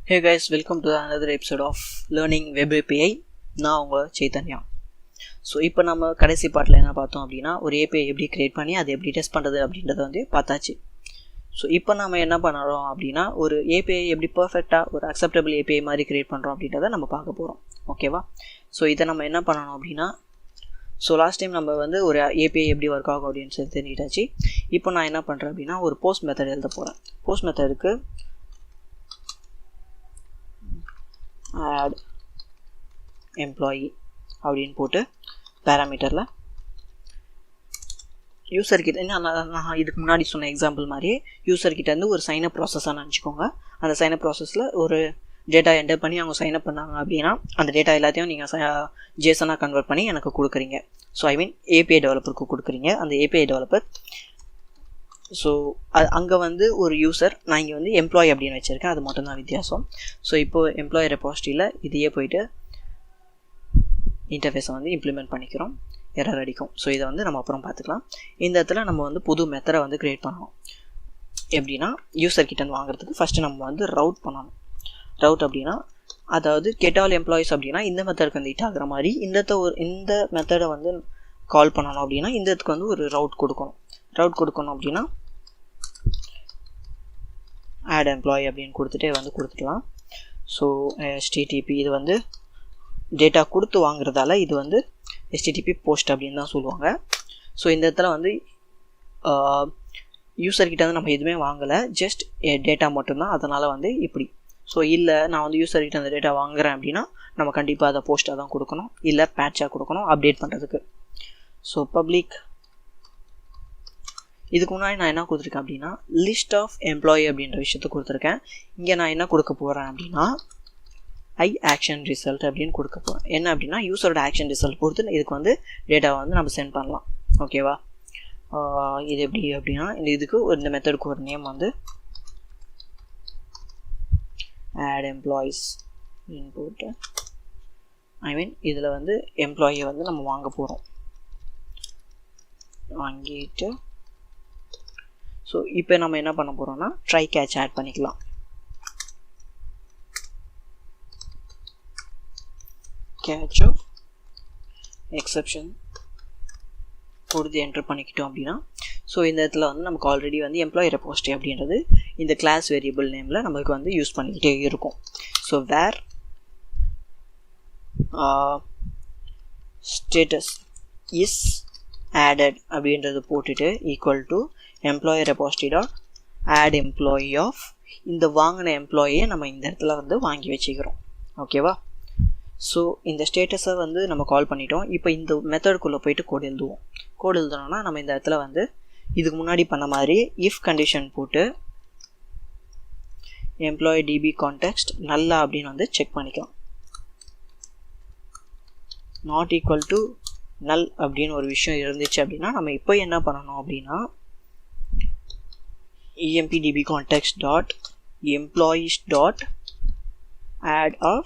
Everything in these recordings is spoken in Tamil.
Hey guys, welcome to another episode of Learning Web API. நான் உங்கள் சைத்தன்யா. ஸோ இப்போ நம்ம கடைசி பாட்டில் என்ன பார்த்தோம் அப்படின்னா, ஒரு ஏபிஐ எப்படி க்ரியேட் பண்ணி அதை எப்படி டெஸ்ட் பண்ணுறது அப்படின்றத வந்து பார்த்தாச்சு. ஸோ இப்போ நம்ம என்ன பண்ணுறோம் அப்படின்னா, ஒரு ஏபிஐ எப்படி பர்ஃபெக்டாக ஒரு அக்செப்டபிள் ஏபிஐ மாதிரி க்ரியேட் பண்ணுறோம் அப்படின்றத நம்ம பார்க்க போகிறோம். ஓகேவா? ஸோ இதை நம்ம என்ன பண்ணணும் அப்படின்னா, ஸோ லாஸ்ட் டைம் நம்ம வந்து ஒரு ஏபிஐ எப்படி ஒர்க் ஆகும் அப்படின்னு சொல்லி தெரிஞ்சிட்டாச்சு. இப்போ நான் என்ன பண்ணுறேன் அப்படின்னா, ஒரு போஸ்ட் மெத்தட் எழுத போகிறேன். போஸ்ட் மெத்தடுக்கு add employee அப்படின்னு போட்டு பேராமீட்டரில் யூசர்கிட்ட நான் இதுக்கு முன்னாடி சொன்ன எக்ஸாம்பிள் மாதிரியே யூசர்கிட்டேருந்து ஒரு சைனப் ப்ராசஸாக நினச்சிக்கோங்க. அந்த சைனப் ப்ராசஸில் ஒரு டேட்டா என்டர் பண்ணி அவங்க சைனப் பண்ணாங்க அப்படின்னா அந்த டேட்டா எல்லாத்தையும் நீங்கள் ஜேசனாக கன்வெர்ட் பண்ணி எனக்கு கொடுக்குறீங்க. ஸோ ஐ மீன் ஏபிஐ டெவலப்பருக்கு கொடுக்குறீங்க. அந்த ஏபிஐ டெவலப்பர் ஸோ அங்கே வந்து ஒரு யூசர், நான் இங்கே வந்து எம்ப்ளாயி அப்படின்னு வச்சுருக்கேன், அது மட்டும்தான் வித்தியாசம். ஸோ இப்போது எம்ப்ளாயி ரெபாசிட்டரியில் இதையே போயிட்டு இன்டர்ஃபேஸை வந்து இம்ப்ளிமெண்ட் பண்ணிக்கிறோம். எரர் அடிக்கும். ஸோ இதை வந்து நம்ம அப்புறம் பார்த்துக்கலாம். இந்த இடத்துல நம்ம வந்து புது மெத்தடை வந்து க்ரியேட் பண்ணணும். எப்படின்னா, யூசர்கிட்டேருந்து வாங்குறதுக்கு ஃபஸ்ட்டு நம்ம வந்து ரவுட் பண்ணணும். ரவுட் அப்படின்னா, அதாவது கெட் ஆல் எம்ப்ளாயிஸ் அப்படின்னா இந்த மெத்தடுக்கு வந்து ஹிட் ஆகிற மாதிரி இந்த மெத்தடை வந்து கால் பண்ணணும். அப்படின்னா இந்த இடத்துக்கு வந்து ஒரு ரவுட் கொடுக்கணும் அப்படின்னா add employee அப்படின்னு கொடுத்துட்டே வந்து கொடுத்துக்கலாம். ஸோ RestAPI இது வந்து டேட்டா கொடுத்து வாங்குறதால இது வந்து RestAPI போஸ்ட் அப்படின்னு தான் சொல்லுவாங்க. ஸோ இந்த இடத்துல வந்து யூசர்கிட்ட வந்து நம்ம எதுவுமே வாங்கலை, ஜஸ்ட் டேட்டா மட்டும்தான். அதனால் வந்து இப்படி. ஸோ இல்லை நான் வந்து யூசர்கிட்ட அந்த டேட்டா வாங்குகிறேன் அப்படின்னா நம்ம கண்டிப்பாக அதை போஸ்ட்டாக தான் கொடுக்கணும், இல்லை பேட்சாக கொடுக்கணும் அப்டேட் பண்ணுறதுக்கு. ஸோ பப்ளிக் இதுக்கு முன்னாடி நான் என்ன கொடுத்துருக்கேன் அப்படின்னா, லிஸ்ட் ஆஃப் எம்ப்ளாயி அப்படின்ற விஷயத்த கொடுத்துருக்கேன். இங்கே நான் என்ன கொடுக்க போகிறேன் அப்படின்னா, ஆக்ஷன் ரிசல்ட் அப்படின்னு கொடுக்க போகிறேன். என்ன அப்படின்னா, யூஸரோட ஆக்ஷன் ரிசல்ட் பொறுத்து இதுக்கு வந்து டேட்டாவை வந்து நம்ம சென்ட் பண்ணலாம். ஓகேவா? இது எப்படி அப்படின்னா, இதுக்கு இந்த மெத்தடுக்கு ஒரு நேம் வந்து add employees அப்படின்னு போட்டு, ஐ மீன் இதில் வந்து எம்ப்ளாயியை வந்து நம்ம வாங்க போகிறோம். வாங்கிட்டு ஸோ இப்போ நம்ம என்ன பண்ண போகிறோம்னா, ட்ரை கேட்ச் ஆட் பண்ணிக்கலாம். கேட்ச் ஆஃப் எக்ஸப்ஷன் கொடுத்து என்ட்ரு பண்ணிக்கிட்டோம் அப்படின்னா, ஸோ இந்த இடத்துல வந்து நமக்கு ஆல்ரெடி வந்து எம்ப்ளாயி ரெபாசிட்டரி அப்படின்றது இந்த கிளாஸ் வேரியபிள் நேமில் நமக்கு வந்து யூஸ் பண்ணிக்கிட்டே இருக்கும். So where status is added அப்படின்றது போட்டுட்டு equal to employee repository dot add employee of இந்த வாங்கின எம்ப்ளாயியை நம்ம இந்த இடத்துல வந்து வாங்கி வச்சுக்கிறோம். ஓகேவா? ஸோ இந்த ஸ்டேட்டஸை வந்து நம்ம கால் பண்ணிட்டோம். இப்போ இந்த மெத்தடுக்குள்ளே போயிட்டு கோட் எழுதுவோம். கோட் எழுதுனோன்னா நம்ம இந்த இடத்துல வந்து இதுக்கு முன்னாடி பண்ண மாதிரி இஃப் கண்டிஷன் போட்டு எம்ப்ளாயி டிபி கான்டெக்ஸ்ட் நல்லா அப்படின்னு வந்து செக் பண்ணிக்கலாம். நாட் ஈக்குவல் டு நல் அப்படின்னு ஒரு விஷயம் இருந்துச்சு அப்படின்னா நம்ம இப்போ என்ன பண்ணணும் அப்படின்னா, empdb context dot employees dot add of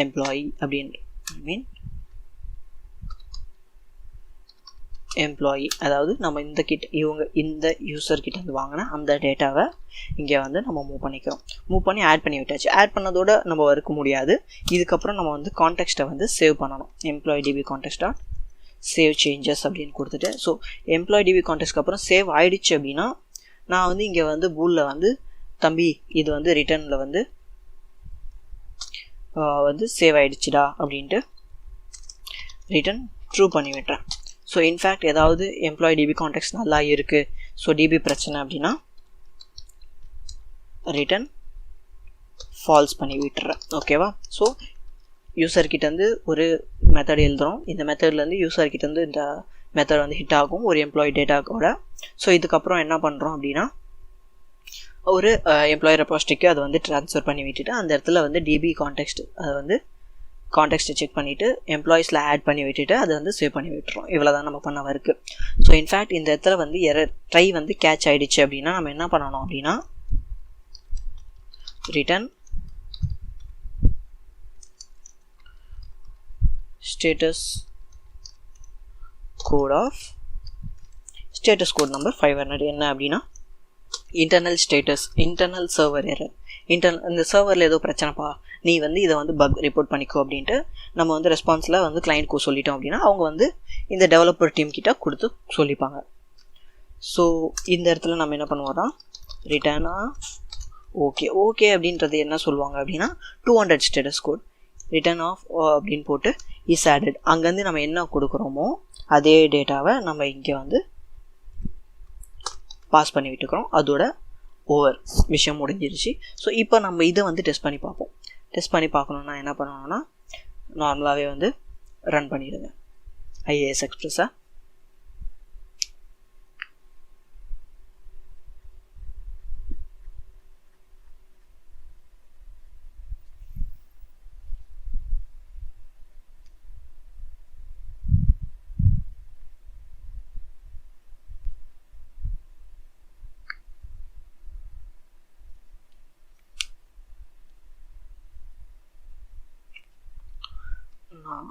employee அப்படின்னு, ஐ மீன் எம்ப்ளாயி, அதாவது நம்ம இந்த யூசர் கிட்ட வந்து வாங்கினா அந்த டேட்டாவை இங்கே வந்து நம்ம மூவ் பண்ணி ஆட் பண்ணி விட்டாச்சு. ஆட் பண்ணதோட நம்ம இருக்க முடியாது. இதுக்கப்புறம் நம்ம வந்து கான்டெக்ஸ்ட்டை வந்து சேவ் பண்ணணும். Employee DB context dot save changes அப்படின்னு கொடுத்துட்டு, ஸோ எம்ப்ளாயி டிபி கான்டெக்ஸ்க்கு அப்புறம் சேவ் ஆகிடுச்சு அப்படின்னா நான் வந்து இங்கே வந்து பூலில் வந்து தம்பி இது வந்து ரிட்டர்னில் வந்து சேவ் ஆகிடுச்சுடா அப்படின்ட்டு ரிட்டர்ன் ட்ரூ பண்ணி விட்டுறேன். ஸோ இன்ஃபேக்ட் ஏதாவது எம்ப்ளாயி டிபி கான்டெக்ஸ்ட் நல்லா இருக்குது, ஸோ டிபி பிரச்சனை அப்படின்னா ரிட்டர்ன் ஃபால்ஸ் பண்ணி விட்டுறேன். ஓகேவா? ஸோ யூசர்கிட்டேருந்து ஒரு மெத்தட் எழுதுகிறோம். இந்த மெத்தட்லேருந்து யூசர்கிட்டேருந்து இந்த மெத்தட் வந்து ஹிட் ஆகும் ஒரு எம்ப்ளாயி டேட்டாவோட. ஸோ இதுக்கப்புறம் என்ன பண்ணுறோம் அப்படின்னா, ஒரு எம்ப்ளாயி ரெபாசிட்டரிக்கு அதை வந்து ட்ரான்ஸ்ஃபர் பண்ணி விட்டுட்டு அந்த இடத்துல வந்து டிபி கான்டெக்ஸ்ட் அதை வந்து கான்டெக்ஸ்ட்டை செக் பண்ணிவிட்டு எம்ப்ளாயிஸில் ஆட் பண்ணி விட்டுட்டு அதை வந்து சேவ் பண்ணி விட்டுறோம். இவ்வளோ தான் நம்ம பண்ண வருக்கு. ஸோ இன்ஃபேக்ட் இந்த இடத்துல வந்து ட்ரை வந்து கேட்ச் ஆகிடுச்சு அப்படின்னா நம்ம என்ன பண்ணணும் அப்படின்னா, return status code of status code number 500 என்ன அப்படின்னா internal status, internal server error, இந்த சர்வரில் ஏதோ பிரச்சனைப்பா, நீ வந்து இதை வந்து பக் ரிப்போர்ட் பண்ணிக்கோ அப்படின்ட்டு நம்ம வந்து ரெஸ்பான்ஸில் வந்து கிளைண்ட்க்கு சொல்லிட்டோம் அப்படின்னா அவங்க வந்து இந்த டெவலப்பர் டீம் கிட்ட கொடுத்து சொல்லிப்பாங்க. ஸோ இந்த இடத்துல நம்ம என்ன பண்ணுவோம்னா ரிட்டர்னா ஓகே அப்படின்றது என்ன சொல்லுவாங்க அப்படின்னா 200 ஸ்டேட்டஸ் கோட் ரிட்டர்ன் ஆஃப் அப்படின்னு போட்டு இஸ் ஆடட். அங்கேருந்து நம்ம என்ன கொடுக்குறோமோ அதே டேட்டாவை நம்ம இங்கே வந்து பாஸ் பண்ணி விட்டுக்கிறோம். அதோட ஓவர் விஷயம் முடிஞ்சிருச்சு. ஸோ இப்போ நம்ம இதை வந்து டெஸ்ட் பண்ணி பார்ப்போம். டெஸ்ட் பண்ணி பார்க்கணுன்னா என்ன பண்ணணும்னா நார்மலாகவே வந்து ரன் பண்ணிவிடுங்க ஐஏஎஸ் எக்ஸ்பிரஸை.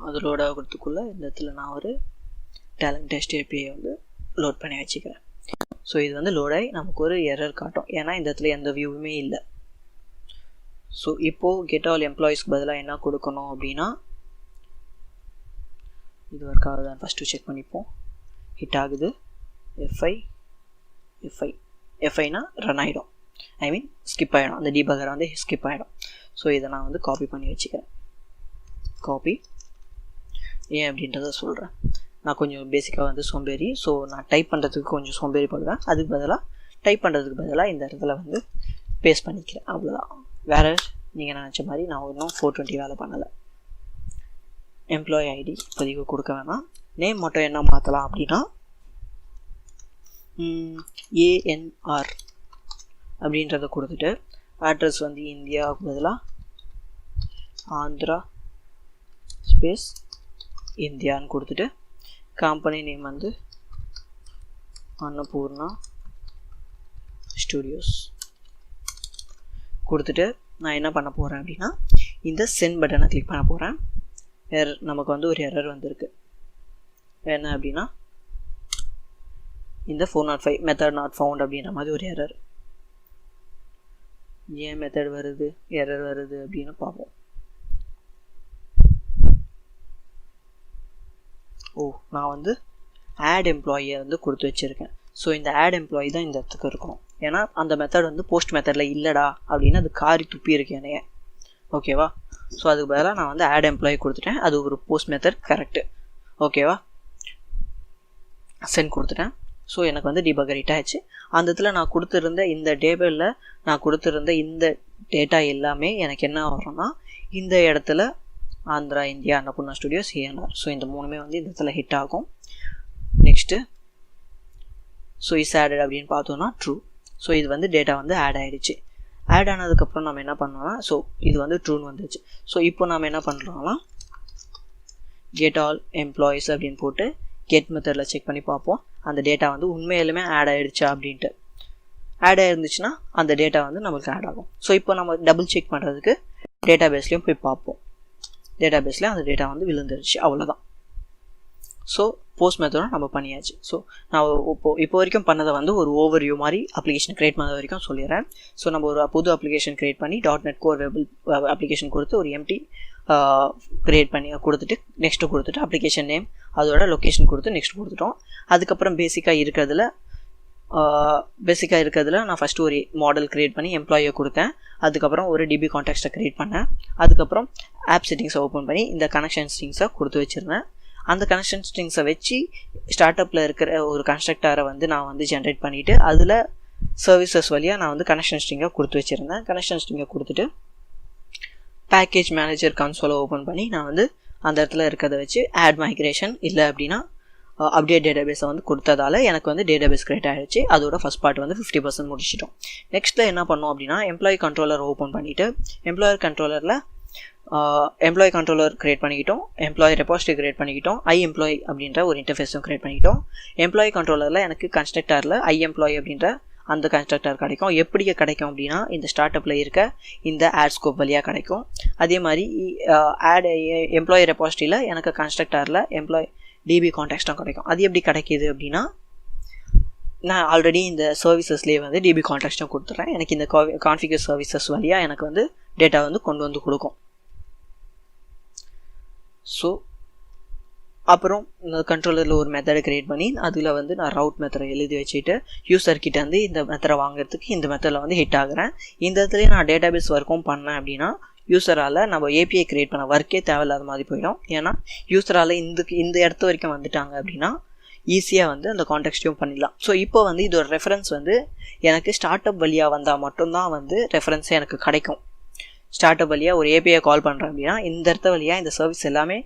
அது லோட் ஆகிறதுக்குள்ளே இந்த இடத்துல நான் ஒரு டேலண்ட் டெஸ்ட் ஏபிஐ வந்து லோட் பண்ணி வச்சுக்கிறேன். ஸோ இது வந்து லோடாகி நமக்கு ஒரு எரர் காட்டும், ஏன்னா இந்த இடத்துல எந்த வியூவுமே இல்லை. ஸோ இப்போது கெட் ஆல் எம்ப்ளாயீஸ்க்கு பதிலாக என்ன கொடுக்கணும் அப்படின்னா இது ஒர்க் ஆகுதான் ஃபஸ்ட்டு செக் பண்ணிப்போம். ஹிட் ஆகுது, எஃப்ஐனா ரன் ஆகிடும், ஐ மீன் ஸ்கிப் ஆகிடும், அந்த டீபகர் வந்து ஸ்கிப் ஆகிடும். ஸோ இதை நான் வந்து காப்பி பண்ணி வச்சுக்கிறேன். காப்பி ஏன் அப்படின்றத சொல்கிறேன். நான் கொஞ்சம் பேசிக்காக வந்து சோம்பேறி, ஸோ நான் டைப் பண்ணுறதுக்கு கொஞ்சம் சோம்பேறி படுவேன். அதுக்கு பதிலாக டைப் பண்ணுறதுக்கு பதிலாக இந்த இடத்துல வந்து பேஸ்ட் பண்ணிக்கிறேன், அவ்வளோதான். வேறு நீங்கள் நினச்ச மாதிரி நான் இன்னும் 420 வேலை பண்ணலை. எம்ப்ளாயி ஐடி இப்போதைக்கு கொடுக்க வேணாம். நேம் மட்டும் என்ன மாற்றலாம் அப்படின்னா ஏஎன்ஆர் அப்படின்றத கொடுத்துட்டு அட்ரஸ் வந்து இந்தியாவுக்கு பதிலாக ஆந்திரா ஸ்பேஸ் இந்தியான்னு கொடுத்துட்டு கம்பெனி நேம் வந்து அன்னபூர்ணா ஸ்டுடியோஸ் கொடுத்துட்டு நான் என்ன பண்ண போகிறேன் அப்படின்னா இந்த சென்ட் பட்டனை கிளிக் பண்ண போகிறேன். நமக்கு வந்து ஒரு எரர் வந்திருக்கு. என்ன அப்படின்னா இந்த 405 மெத்தட் நாட் ஃபவுண்ட் அப்படின்ற மாதிரி ஒரு எரர். ஏன் மெத்தட் வருது, எரர் வருது அப்படின்னு பார்ப்போம். நான் வந்து ஆட் எம்ப்ளாயியை வந்து கொடுத்து வச்சுருக்கேன். ஸோ இந்த ஆட் எம்ப்ளாயி தான் இந்த இடத்துக்கு இருக்கணும், ஏன்னா அந்த மெத்தட் வந்து போஸ்ட் மெத்தடில் இல்லைடா அப்படின்னு அது காரி துப்பி இருக்கு என்னைய. ஓகேவா? ஸோ அதுக்கு பதிலாக நான் வந்து ஆட் எம்ப்ளாயி கொடுத்துட்டேன். அது ஒரு போஸ்ட் மெத்தட் கரெக்டு. ஓகேவா? சென்ட் கொடுத்துட்டேன். ஸோ எனக்கு வந்து டீபகர் ஹிட் ஆயிடுச்சு. அந்த இடத்துல நான் கொடுத்துருந்த இந்த டேபிளில் நான் கொடுத்துருந்த இந்த டேட்டா எல்லாமே எனக்கு என்ன வரும்னா இந்த இடத்துல Andhra India Annapurna studios ANR. So இந்த மூணுமே வந்து இந்த இடத்துல ஹிட் ஆகும். நெக்ஸ்ட்டு ஸோ இஸ் ஆடட் அப்படின்னு பார்த்தோன்னா ட்ரூ. ஸோ இது வந்து டேட்டா வந்து ஆட் ஆகிடுச்சு. ஆட் ஆனதுக்கப்புறம் நம்ம என்ன பண்ணோம்னா ஸோ இது வந்து ட்ரூன்னு வந்துடுச்சு. ஸோ இப்போ நம்ம என்ன பண்ணுறோம்னா கெட் ஆல் எம்ப்ளாயீஸ் அப்படின்னு போட்டு கெட் மெத்தடில் செக் பண்ணி பார்ப்போம் அந்த டேட்டா வந்து உண்மையிலுமே ஆட் ஆகிடுச்சா அப்படின்ட்டு. ஆட் ஆகிருந்துச்சுன்னா அந்த டேட்டா வந்து நம்மளுக்கு ஆட் ஆகும். ஸோ இப்போ நம்ம டபுள் செக் பண்ணுறதுக்கு டேட்டா பேஸ்லேயும் போய் பார்ப்போம். டேட்டா பேஸில் அந்த டேட்டா வந்து விழுந்துருச்சு, அவ்வளோதான். ஸோ போஸ்ட் மெத்தடும் நம்ம பண்ணியாச்சு. ஸோ நான் இப்போ வரைக்கும் பண்ணதை வந்து ஒரு ஓவர்வியூ மாதிரி அப்ளிகேஷன் க்ரியேட் பண்ணது வரைக்கும் சொல்லிடுறேன். ஸோ நம்ம ஒரு புது அப்ளிகேஷன் க்ரியேட் பண்ணி .NET Core வெப் அப்ளிகேஷன் கொடுத்து ஒரு எம்டி க்ரியேட் பண்ணி கொடுத்துட்டு நெக்ஸ்ட்டு கொடுத்துட்டு அப்ளிகேஷன் நேம் அதோட லொக்கேஷன் கொடுத்து நெக்ஸ்ட் கொடுத்துட்டோம். அதுக்கப்புறம் பேசிக்காக இருக்கிறதுல நான் ஃபஸ்ட்டு ஒரு மாடல் க்ரியேட் பண்ணி எம்ப்ளாயை கொடுத்தேன். அதுக்கப்புறம் ஒரு டிபி கான்டெக்ஸ்ட்டை க்ரியேட் பண்ணேன். அதுக்கப்புறம் ஆப் செட்டிங்ஸை ஓப்பன் பண்ணி இந்த கனெக்ஷன் ஸ்ட்ரிங்ஸை கொடுத்து வச்சுருந்தேன். அந்த கனெக்ஷன் ஸ்ட்ரிங்ஸை வச்சு ஸ்டார்ட் அப்பில் இருக்கிற ஒரு கன்ஸ்ட்ரக்டரை வந்து நான் வந்து ஜென்ரேட் பண்ணிவிட்டு அதில் சர்வீசஸ் வழியாக நான் வந்து கனெக்ஷன் ஸ்ட்ரிங்கை கொடுத்து வச்சுருந்தேன். கனெக்ஷன் ஸ்ட்ரிங்கை கொடுத்துட்டு பேக்கேஜ் மேனேஜர் கன்சோலை ஓப்பன் பண்ணி நான் வந்து அந்த இடத்துல இருக்கிறத வச்சு ஆட் மைக்ரேஷன் இல்லை அப்படின்னா அப்டேட் டேட்டாபேஸை வந்து கொடுத்ததால எனக்கு வந்து டேட்டாபேஸ் கிரியேட் ஆகிடுச்சு. அதோட ஃபஸ்ட் பார்ட் வந்து 50% முடிச்சிட்டோம். நெக்ஸ்ட்டில் என்ன பண்ணோம் அப்படின்னா எம்ப்ளாயி கண்ட்ரோலர் ஓப்பன் பண்ணிவிட்டு எம்ப்ளாயி கண்ட்ரோலர் கிரியேட் பண்ணிக்கிட்டோம். எம்ப்ளாயி ரெபாசிட்டரி கிரியேட் பண்ணிக்கிட்டோம். எம்ப்ளாயி அப்படின்ற ஒரு இன்டர்ஃபேஸும் கிரியேட் பண்ணிக்கிட்டோம். எம்ப்ளாயி கண்ட்ரோலரில் எனக்கு கன்ஸ்ட்ரக்டரில் எம்ப்ளாயி அப்படின்ற அந்த கன்ஸ்ட்ரக்டர் கிடைக்கும். எப்படி கிடைக்கும் அப்படின்னா இந்த ஸ்டார்ட் அப்பில் இருக்க இந்த ஆட் ஸ்கோப் வழியாக கிடைக்கும். அதே மாதிரி ஆட் எம்ப்ளாயி ரெபாசிட்டரியில் எனக்கு கன்ஸ்ட்ரக்டரில் எம்ப்ளாயி டிபி கான்டெக்ஸ்ட்டும் கிடைக்கும். அது எப்படி கிடைக்கிது அப்படின்னா நான் ஆல்ரெடி இந்த சர்வீசஸ்லேயே வந்து டிபி கான்டெக்ஸ்ட்டும் கொடுத்துட்றேன். எனக்கு இந்த கான்ஃபிகர் சர்வீசஸ் வழியாக எனக்கு வந்து டேட்டா வந்து கொண்டு வந்து கொடுக்கும். ஸோ அப்புறம் இந்த கண்ட்ரோலரில் ஒரு மெத்தடை க்ரியேட் பண்ணி அதில் வந்து நான் ரவுட் மெத்தடை எழுதி வச்சுட்டு யூசர்கிட்ட வந்து இந்த மெத்தடை வாங்குறதுக்கு இந்த மெத்தடில் வந்து ஹிட் ஆகுறேன். இந்த இடத்துலேயே நான் டேட்டாபேஸ் ஒர்க்கும் பண்ணேன் அப்படின்னா யூஸரால் நம்ம ஏபிஐ க்ரியேட் பண்ண ஒர்க்கே தேவையில்லாத மாதிரி போயிடும். ஏன்னா யூஸரால் இந்த இடத்து வரைக்கும் வந்துட்டாங்க அப்படின்னா ஈஸியாக வந்து அந்த கான்டெக்ஸ்ட்டையும் பண்ணிடலாம். ஸோ இப்போ வந்து இதோட ரெஃபரன்ஸ் வந்து எனக்கு ஸ்டார்ட் அப் வழியாக வந்தால் மட்டும்தான் வந்து ரெஃபரன்ஸே எனக்கு கிடைக்கும். ஸ்டார்ட் அப் வழியாக ஒரு ஏபிஐ கால் பண்ணுறேன் அப்படின்னா இந்த இடத்த வழியாக இந்த சர்வீஸ் எல்லாமே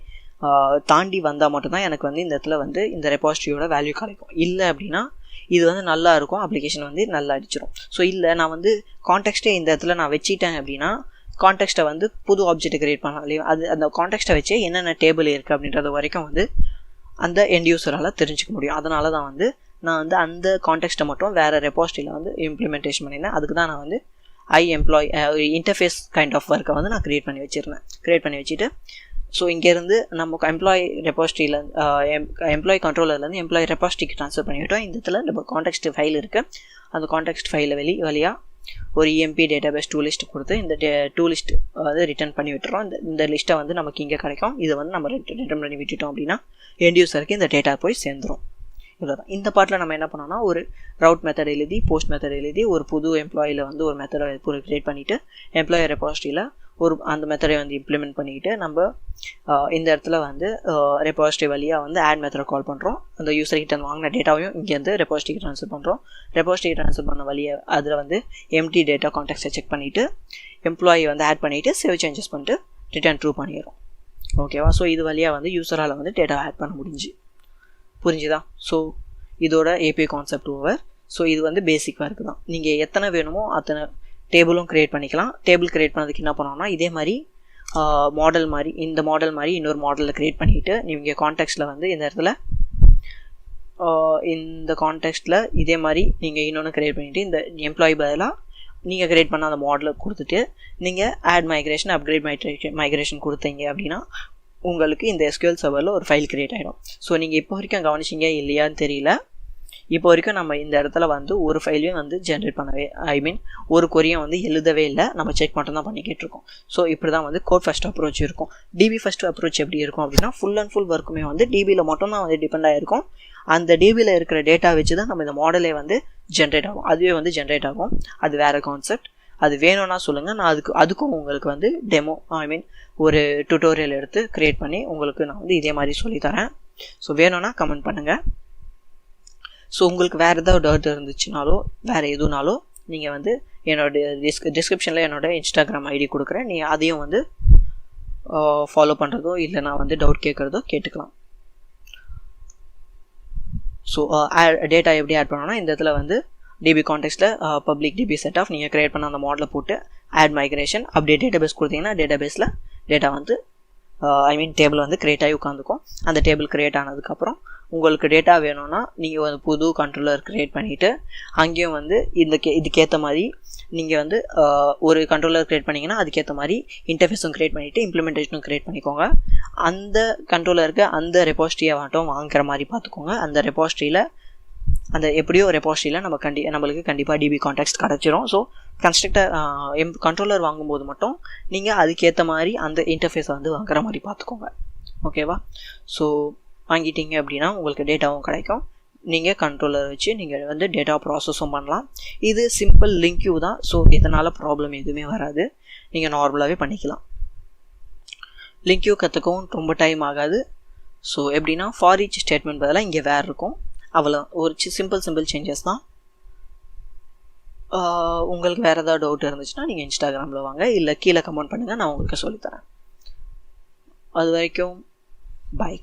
தாண்டி வந்தால் மட்டும்தான் எனக்கு வந்து இந்த இடத்துல வந்து இந்த ரெபாசிட்டரியோட வேல்யூ கிடைக்கும். இல்லை அப்படின்னா இது வந்து நல்லா இருக்கும், அப்ளிகேஷன் வந்து நல்லா அடிச்சிடும். ஸோ இல்லை நான் வந்து கான்டெக்ஸ்ட்டே இந்த இடத்துல நான் வச்சுட்டேன் அப்படின்னா கான்டெக்ஸ்ட்டை வந்து புது ஆப்ஜெக்ட் கிரியேட் பண்ணலாம். அது அந்த கான்டெக்ஸ்ட்டை வச்சே என்னென்ன டேபிள் இருக்குது அப்படின்றது வரைக்கும் வந்து அந்த எண்ட் யூஸரால் தெரிஞ்சுக்க முடியும். அதனால தான் வந்து நான் வந்து அந்த கான்டெக்ஸ்ட்டை மட்டும் வேறு ரெபாசிட்டரியில் வந்து இம்ப்ளிமெண்டேஷன் பண்ணியிருந்தேன். அதுக்கு தான் நான் வந்து இன்டர்ஃபேஸ் கைண்ட் ஆஃப் ஒர்க்கை வந்து நான் க்ரியேட் பண்ணி வச்சுட்டு ஸோ இங்கேருந்து நம்ம எம்ப்ளாயி ரெபாசிட்டரியில் எம்ப்ளாயி கண்ட்ரோலர்லேருந்து எம்ப்ளாயி ரெபாசிட்டரிக்கு ட்ரான்ஸ்ஃபர் பண்ணிவிட்டோம். இந்த இடத்துல நம்ம கான்டெக்ஸ்ட் ஃபைல் இருக்குது. அந்த கான்டெக்ஸ்ட் ஃபைலை வழியாக ஒரு EMP டேட்டாபேஸ் டூ லிஸ்ட் கொடுத்து இந்த டூ லிஸ்ட் வந்து ரிட்டர்ன் பண்ணி விட்டுறோம். இந்த லிஸ்ட்டை வந்து நமக்கு இங்கே கிடைக்கும். இதை வந்து நம்ம ரிட்டர்ன் பண்ணி விட்டுட்டோம் அப்படின்னா எண்ட் யூஸருக்கு இந்த டேட்டா போய் சேர்ந்துடும். இவ்வளோதான். இந்த பார்ட்டில் நம்ம என்ன பண்ணோம்னா ஒரு ரவுட் மெத்தட் எழுதி போஸ்ட் மெத்தட் எழுதி ஒரு புது எம்ப்ளாயில் வந்து ஒரு மெத்தடை க்ரியேட் பண்ணிவிட்டு எம்ப்ளாயி ரெபாசிட்டரியில் அந்த மெத்தடை வந்து இம்ப்ளிமெண்ட் பண்ணிக்கிட்டு நம்ம இந்த இடத்துல வந்து ரெபாசிட்டரி வழியாக வந்து ஆட் மெத்தடை கால் பண்ணுறோம். அந்த யூஸர்கிட்ட வாங்கின டேட்டாவையும் இங்கேருந்து ரெபாசிட்டரிக்கு ட்ரான்ஸ்ஃபர் பண்ணுறோம். ரெபாசிட்டரி ட்ரான்ஸ்ஃபர் பண்ண வழியாக அதில் வந்து எம்டி டேட்டா கான்டெக்ஸ்ட்டை செக் பண்ணிவிட்டு எம்ப்ளாயி வந்து ஆட் பண்ணிவிட்டு சேவ் சேஞ்சஸ் பண்ணிட்டு ரிட்டர்ன் ட்ரூ பண்ணிடுறோம். ஓகேவா? ஸோ இது வழியாக வந்து யூஸரால் வந்து டேட்டா ஆட் பண்ண புரிஞ்சுதா? ஸோ இதோட ஏபிஐ கான்செப்ட் ஓவர். ஸோ இது வந்து பேசிக் ஒர்க் தான். நீங்கள் எத்தனை வேணுமோ அத்தனை டேபிளும் க்ரியேட் பண்ணிக்கலாம். டேபிள் க்ரியேட் பண்ணதுக்கு என்ன பண்ணோம்னா இதே மாதிரி இந்த மாடல் மாதிரி இன்னொரு மாடலில் க்ரியேட் பண்ணிவிட்டு நீங்கள் கான்டெக்ஸ்ட்டில் வந்து இந்த இடத்துல இந்த கான்டெக்ஸ்ட்டில் இதே மாதிரி நீங்கள் இன்னொன்று க்ரியேட் பண்ணிவிட்டு இந்த எம்ப்ளாயி பதிலாக நீங்கள் க்ரியேட் பண்ண அந்த மாடலை கொடுத்துட்டு நீங்கள் ஆட் மைக்ரேஷன் அப்கிரேட் மைக்ரேஷன் கொடுத்தீங்க அப்படின்னா உங்களுக்கு இந்த SQL சர்வரில் ஒரு ஃபைல் க்ரியேட் ஆகிடும். ஸோ நீங்கள் இப்போ வரைக்கும் கவனிச்சிங்க இல்லையான்னு தெரியல. இப்போ வரைக்கும் நம்ம இந்த இடத்துல வந்து ஒரு ஃபைலையும் வந்து ஜென்ரேட் பண்ணவே ஒரு கொரியும் வந்து எழுதவே இல்லை. நம்ம செக் மட்டும் தான் பண்ணிக்கிட்டு இருக்கோம். ஸோ இப்படி தான் வந்து கோட் ஃபஸ்ட் அப்ரோச் இருக்கும். டிபி ஃபஸ்ட் அப்ரோச் எப்படி இருக்கும் அப்படின்னா ஃபுல் அண்ட் ஃபுல் ஒர்க்குமே வந்து டிபியில் மட்டும் தான் வந்து டிபெண்ட் ஆகிருக்கும். அந்த டிபியில் இருக்கிற டேட்டா வச்சு தான் நம்ம இந்த மாடலே வந்து ஜென்ரேட் ஆகும். அதுவே வந்து ஜென்ரேட் ஆகும். அது வேறு கான்செப்ட். அது வேணும்னா சொல்லுங்கள். நான் அதுக்கும் உங்களுக்கு வந்து டெமோ ஒரு டுட்டோரியல் எடுத்து க்ரியேட் பண்ணி உங்களுக்கு நான் வந்து இதே மாதிரி சொல்லித்தரேன். ஸோ வேணும்னா கமெண்ட் பண்ணுங்கள். ஸோ உங்களுக்கு வேறு ஏதாவது டவுட் இருந்துச்சுனாலோ வேறு எதுனாலோ நீங்கள் வந்து என்னோடய டிஸ்கிரிப்ஷனில் என்னோடய இன்ஸ்டாகிராம் ஐடி கொடுக்குறேன். நீங்கள் அதையும் வந்து ஃபாலோ பண்ணுறதோ இல்லை நான் வந்து டவுட் கேட்குறதோ கேட்டுக்கலாம். ஸோ டேட்டா எப்படி ஆட் பண்ணோன்னா இந்த இடத்துல வந்து டிபி கான்டெக்ஸ்ட்டில் பப்ளிக் டிபி செட் ஆஃப் நீங்கள் க்ரியேட் பண்ண அந்த மாடலை போட்டு ஆட் மைக்ரேஷன் அப்டேட் டேட்டாபேஸ் கொடுத்தீங்கன்னா டேட்டாபேஸில் டேட்டா வந்து டேபிள் வந்து க்ரியேட் ஆகி உட்காந்துக்கும். அந்த டேபிள் க்ரியேட் ஆனதுக்கப்புறம் உங்களுக்கு டேட்டா வேணும்னா நீங்கள் வந்து புது கண்ட்ரோலர் க்ரியேட் பண்ணிவிட்டு அங்கேயும் வந்து இதுக்கேற்ற மாதிரி நீங்கள் வந்து ஒரு கண்ட்ரோலர் க்ரியேட் பண்ணிங்கன்னா அதுக்கேற்ற மாதிரி இன்டர்ஃபேஸும் க்ரியேட் பண்ணிவிட்டு இம்ப்ளிமெண்டேஷனும் க்ரியேட் பண்ணிக்கோங்க. அந்த கண்ட்ரோலருக்கு அந்த ரெபாசிட்டரியை மட்டும் வாங்குற மாதிரி பார்த்துக்கோங்க. அந்த ரெபாசிட்டரியில் எப்படியோ ரெபாசிட்டரியில் நம்மளுக்கு கண்டிப்பாக டிபி கான்டெக்ஸ்ட் கிடச்சிரும். ஸோ கண்ட்ரோலர் வாங்கும்போது மட்டும் நீங்கள் அதுக்கேற்ற மாதிரி அந்த இன்டர்ஃபேஸை வந்து வாங்குற மாதிரி பார்த்துக்கோங்க. ஓகேவா? ஸோ வாங்கிட்டீங்க அப்படின்னா உங்களுக்கு டேட்டாவும் கிடைக்கும். நீங்கள் கண்ட்ரோலர் வச்சு நீங்கள் வந்து டேட்டா ப்ராசஸும் பண்ணலாம். இது சிம்பிள் லிங்க் யூ தான். ஸோ இதனால் ப்ராப்ளம் எதுவுமே வராது. நீங்கள் நார்மலாகவே பண்ணிக்கலாம். லிங்க் யூ கற்றுக்கவும் ரொம்ப டைம் ஆகாது. ஸோ எப்படின்னா ஃபார் ஈச் ஸ்டேட்மெண்ட் பதிலாக இங்கே வேறு இருக்கும். அவ்வளோ ஒரு சிம்பிள் சேஞ்சஸ் தான். உங்களுக்கு வேறு ஏதாவது டவுட் இருந்துச்சுன்னா நீங்கள் இன்ஸ்டாகிராமில் வாங்க, இல்லை கீழே கமெண்ட் பண்ணுங்கள், நான் உங்களுக்கு சொல்லித்தரேன். அது வரைக்கும் பாய்.